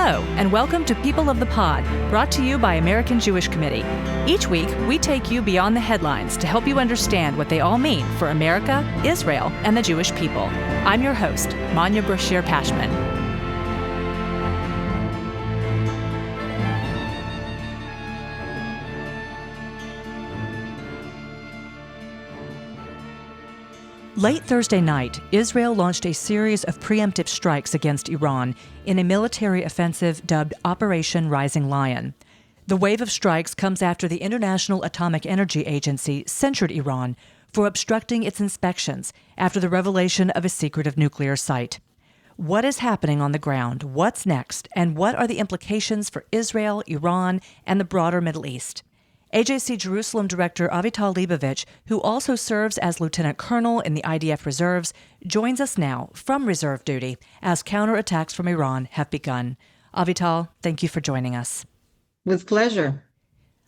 Hello, and welcome to People of the Pod, brought to you by American Jewish Committee. Each week, we take you beyond the headlines to help you understand what they all mean for America, Israel, and the Jewish people. I'm your host, Manya Brachear Pashman. Late Thursday night, Israel launched a series of preemptive strikes against Iran in a military offensive dubbed Operation Rising Lion. The wave of strikes comes after the International Atomic Energy Agency censured Iran for obstructing its inspections after the revelation of a secretive nuclear site. What is happening on the ground? What's next? And what are the implications for Israel, Iran, and the broader Middle East? AJC Jerusalem Director Avital Leibovich, who also serves as Lieutenant Colonel in the IDF Reserves, joins us now from reserve duty as counterattacks from Iran have begun. Avital, thank you for joining us. With pleasure.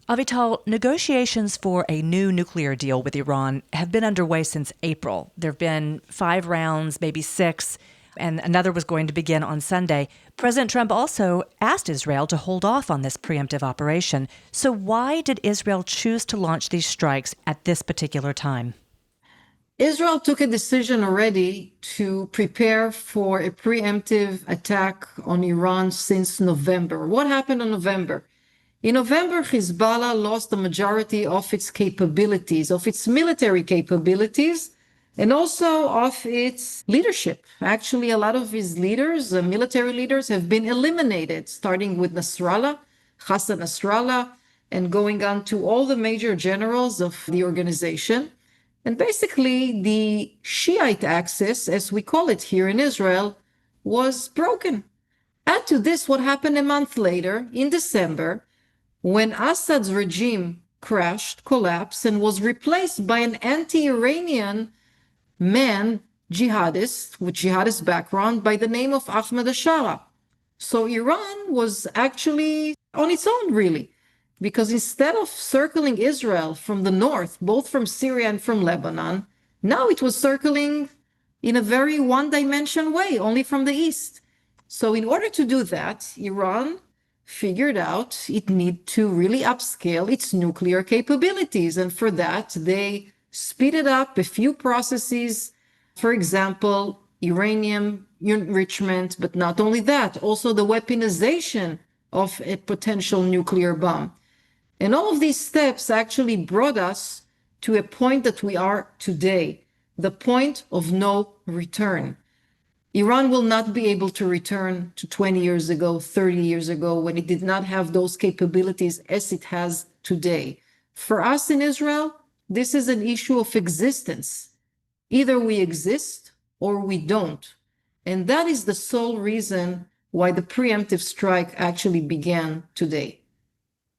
Avital, negotiations for a new nuclear deal with Iran have been underway since April. There have been 5 rounds, maybe 6, and another was going to begin on Sunday. President Trump also asked Israel to hold off on this preemptive operation. So why did Israel choose to launch these strikes at this particular time? Israel took a decision already to prepare for a preemptive attack on Iran since November. What happened in November? In November, Hezbollah lost the majority of its capabilities, of its military capabilities, and also of its leadership. Actually, a lot of his leaders, military leaders, have been eliminated, starting with Nasrallah, Hassan Nasrallah, and going on to all the major generals of the organization. And basically, the Shiite axis, as we call it here in Israel, was broken. Add to this what happened a month later, in December, when Assad's regime crashed, collapsed, and was replaced by an anti-Iranian man, jihadist, with jihadist background by the name of Ahmed Ashara. So Iran was actually on its own, really, because instead of circling Israel from the north, both from Syria and from Lebanon, now it was circling in a very one-dimension way, only from the east. So in order to do that, Iran figured out it needed to really upscale its nuclear capabilities. And for that, they speeded up a few processes, for example, uranium enrichment, but not only that, also the weaponization of a potential nuclear bomb. And all of these steps actually brought us to a point that we are today, the point of no return. Iran will not be able to return to 20 years ago, 30 years ago, when it did not have those capabilities as it has today. For us in Israel, this is an issue of existence. Either we exist or we don't. And that is the sole reason why the preemptive strike actually began today.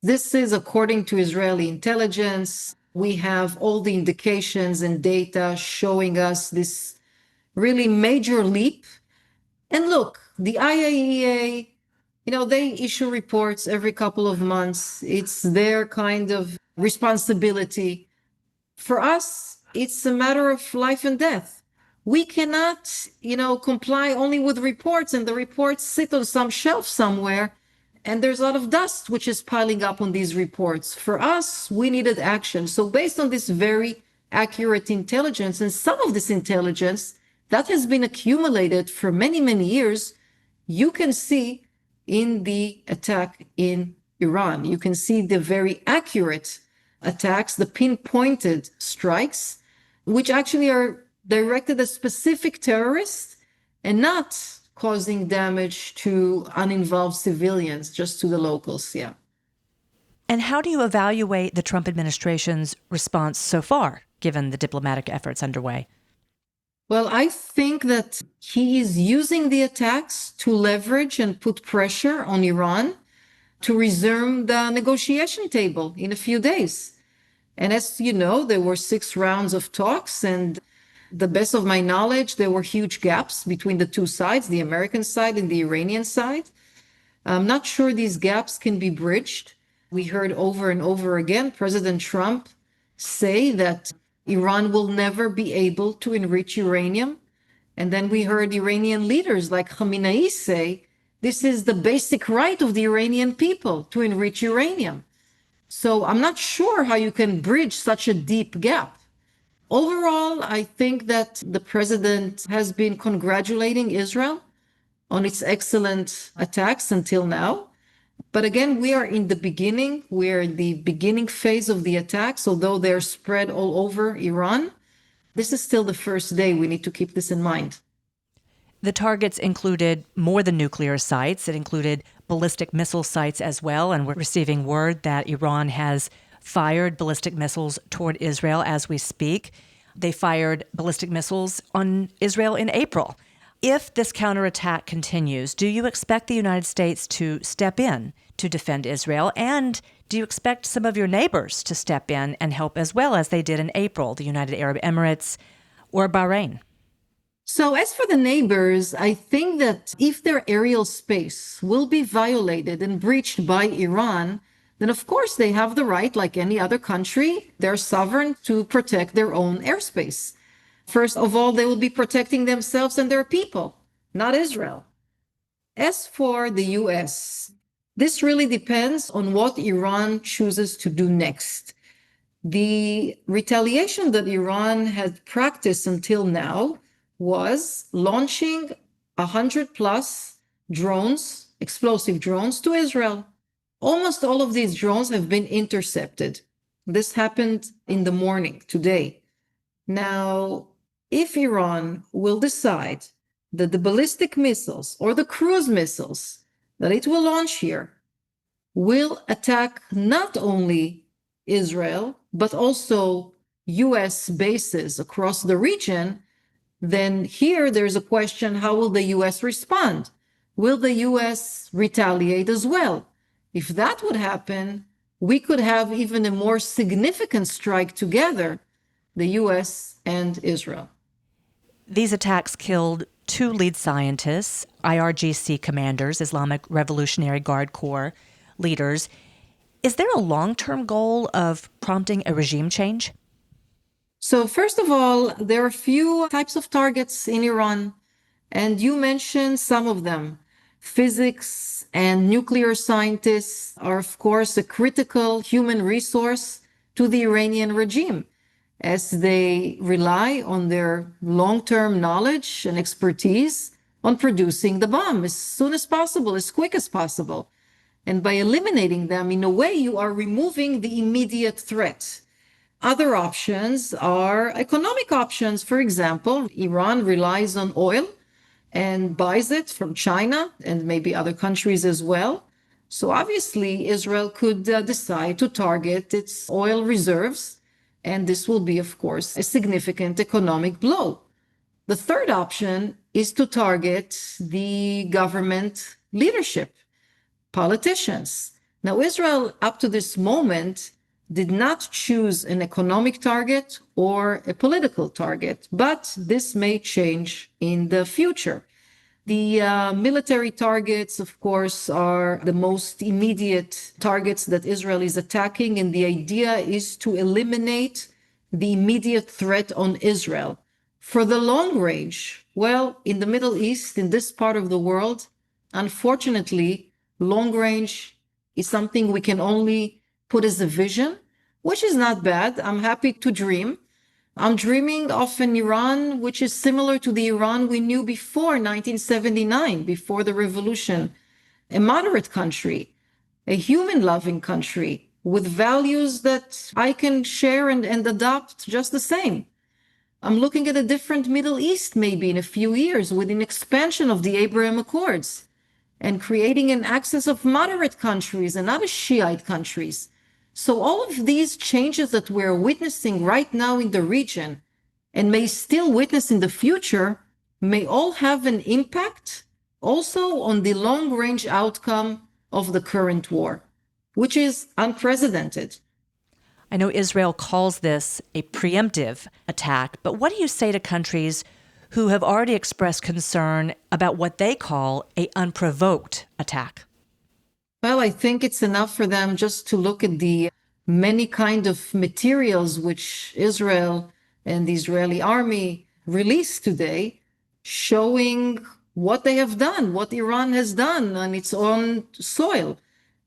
This is according to Israeli intelligence. We have all the indications and data showing us this really major leap. And look, the IAEA, they issue reports every couple of months. It's their kind of responsibility. For us, it's a matter of life and death. We cannot, comply only with reports, and the reports sit on some shelf somewhere, and there's a lot of dust which is piling up on these reports. For us, we needed action. So based on this very accurate intelligence, and some of this intelligence that has been accumulated for many, many years, you can see in the attack in Iran. You can see the very accurate attacks, the pinpointed strikes, which actually are directed at specific terrorists and not causing damage to uninvolved civilians, just to the locals. Yeah. And how do you evaluate the Trump administration's response so far, given the diplomatic efforts underway? Well, I think that he is using the attacks to leverage and put pressure on Iran to resume the negotiation table in a few days. And as you know, there were 6 rounds of talks, and the best of my knowledge, there were huge gaps between the two sides, the American side and the Iranian side. I'm not sure these gaps can be bridged. We heard over and over again President Trump say that Iran will never be able to enrich uranium. And then we heard Iranian leaders like Khamenei say This is the basic right of the Iranian people to enrich uranium. So I'm not sure how you can bridge such a deep gap. Overall, I think that the president has been congratulating Israel on its excellent attacks until now. But again, we are in the beginning. We're in the beginning phase of the attacks, although they're spread all over Iran. This is still the first day. We need to keep this in mind. The targets included more than nuclear sites. It included ballistic missile sites as well, and we're receiving word that Iran has fired ballistic missiles toward Israel as we speak. They fired ballistic missiles on Israel in April. If this counterattack continues, do you expect the United States to step in to defend Israel? And do you expect some of your neighbors to step in and help as well as they did in April, the United Arab Emirates or Bahrain? So as for the neighbors, I think that if their aerial space will be violated and breached by Iran, then of course they have the right, like any other country, they're sovereign to protect their own airspace. First of all, they will be protecting themselves and their people, not Israel. As for the US, this really depends on what Iran chooses to do next. The retaliation that Iran had practiced until now was launching 100 plus drones, explosive drones, to Israel. Almost all of these drones have been intercepted. This happened in the morning today. Now, if Iran will decide that the ballistic missiles or the cruise missiles that it will launch here will attack not only Israel, but also US bases across the region, then here there's a question, how will the US respond? Will the US retaliate as well? If that would happen, we could have even a more significant strike together, the US and Israel. These attacks killed 2 lead scientists, IRGC commanders, Islamic Revolutionary Guard Corps leaders. Is there a long-term goal of prompting a regime change? So first of all, there are a few types of targets in Iran, and you mentioned some of them. Physics and nuclear scientists are, of course, a critical human resource to the Iranian regime, as they rely on their long-term knowledge and expertise on producing the bomb as soon as possible, as quick as possible. And by eliminating them, in a way, you are removing the immediate threat. Other options are economic options. For example, Iran relies on oil and buys it from China and maybe other countries as well. So obviously, Israel could decide to target its oil reserves, and this will be, of course, a significant economic blow. The third option is to target the government leadership, politicians. Now, Israel, up to this moment, did not choose an economic target or a political target, but this may change in the future. The military targets, of course, are the most immediate targets that Israel is attacking, and the idea is to eliminate the immediate threat on Israel. For the long range, well, in the Middle East, in this part of the world, unfortunately, long range is something we can only put as a vision, which is not bad. I'm happy to dream. I'm dreaming of an Iran which is similar to the Iran we knew before 1979, before the revolution. A moderate country, a human-loving country with values that I can share and adopt just the same. I'm looking at a different Middle East maybe in a few years with an expansion of the Abraham Accords and creating an axis of moderate countries and other Shiite countries. So all of these changes that we're witnessing right now in the region and may still witness in the future may all have an impact also on the long-range outcome of the current war, which is unprecedented. I know Israel calls this a preemptive attack, but what do you say to countries who have already expressed concern about what they call an unprovoked attack? Well, I think it's enough for them just to look at the many kind of materials which Israel and the Israeli army released today, showing what they have done, what Iran has done on its own soil.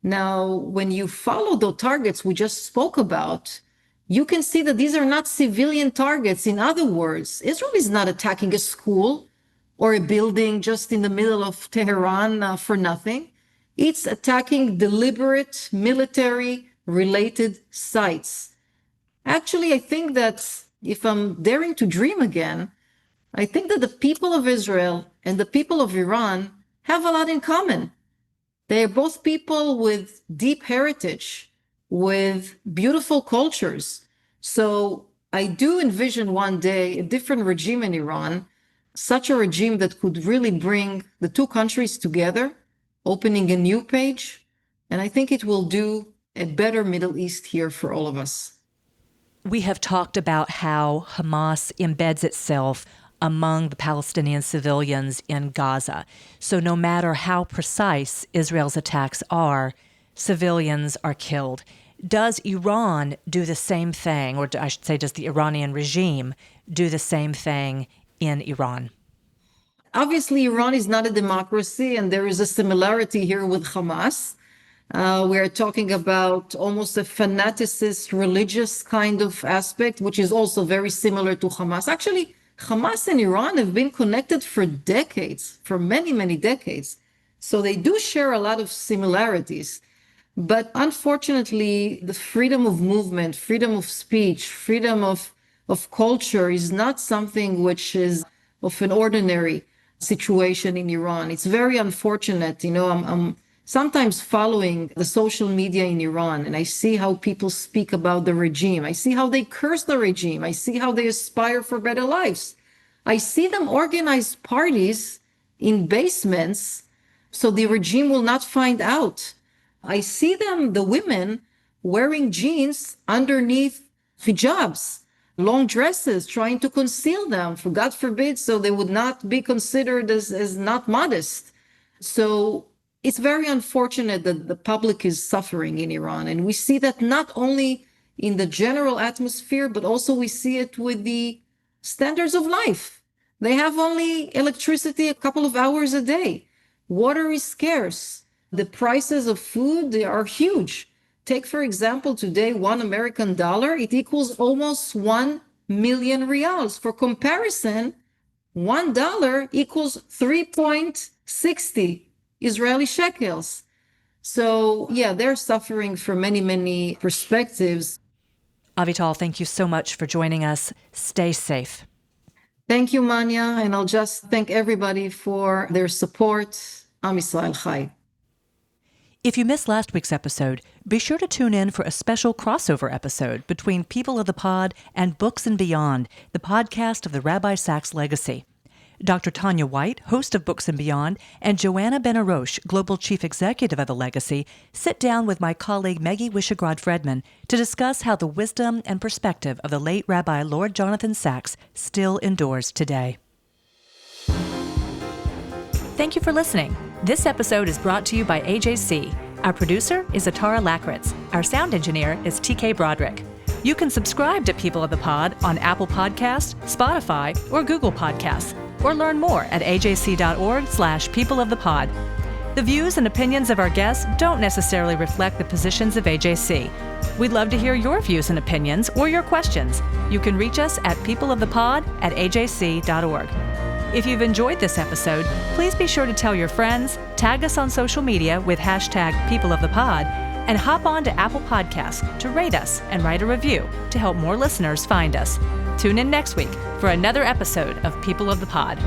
Now, when you follow the targets we just spoke about, you can see that these are not civilian targets. In other words, Israel is not attacking a school or a building just in the middle of Tehran for nothing. It's attacking deliberate military-related sites. Actually, I think that if I'm daring to dream again, I think that the people of Israel and the people of Iran have a lot in common. They are both people with deep heritage, with beautiful cultures. So I do envision one day a different regime in Iran, such a regime that could really bring the two countries together, opening a new page. And I think it will do a better Middle East here for all of us. We have talked about how Hamas embeds itself among the Palestinian civilians in Gaza. So no matter how precise Israel's attacks are, civilians are killed. Does Iran do the same thing, or I should say, does the Iranian regime do the same thing in Iran? Obviously, Iran is not a democracy, and there is a similarity here with Hamas. We are talking about almost a fanaticist religious kind of aspect, which is also very similar to Hamas. Actually, Hamas and Iran have been connected for decades, for many, many decades. So they do share a lot of similarities. But unfortunately, the freedom of movement, freedom of speech, freedom of culture is not something which is of an ordinary situation in Iran. It's very unfortunate. You know, I'm sometimes following the social media in Iran, and I see how people speak about the regime. I see how they curse the regime. I see how they aspire for better lives. I see them organize parties in basements so the regime will not find out. I see them, the women, wearing jeans underneath hijabs, long dresses, trying to conceal them, for God forbid, so they would not be considered as not modest. So it's very unfortunate that the public is suffering in Iran. And we see that not only in the general atmosphere, but also we see it with the standards of life. They have only electricity a couple of hours a day. Water is scarce. The prices of food, they are huge. Take, for example, today, $1 American, it equals almost 1 million rials. For comparison, $1 equals 3.60 Israeli shekels. So, yeah, they're suffering from many, many perspectives. Avital, thank you so much for joining us. Stay safe. Thank you, Manya, and I'll just thank everybody for their support. Am Yisrael Chai. If you missed last week's episode, be sure to tune in for a special crossover episode between People of the Pod and Books and Beyond, the podcast of the Rabbi Sacks legacy. Dr. Tanya White, host of Books and Beyond, and Joanna Ben-Arosh, Global Chief Executive of the Legacy, sit down with my colleague Maggie Wishograd-Fredman to discuss how the wisdom and perspective of the late Rabbi Lord Jonathan Sacks still endures today. Thank you for listening. This episode is brought to you by AJC. Our producer is Atara Lakritz. Our sound engineer is TK Broderick. You can subscribe to People of the Pod on Apple Podcasts, Spotify, or Google Podcasts, or learn more at ajc.org/peopleofthepod. The views and opinions of our guests don't necessarily reflect the positions of AJC. We'd love to hear your views and opinions or your questions. You can reach us at peopleofthepod@ajc.org. If you've enjoyed this episode, please be sure to tell your friends, tag us on social media with #peopleofthepod, and hop on to Apple Podcasts to rate us and write a review to help more listeners find us. Tune in next week for another episode of People of the Pod.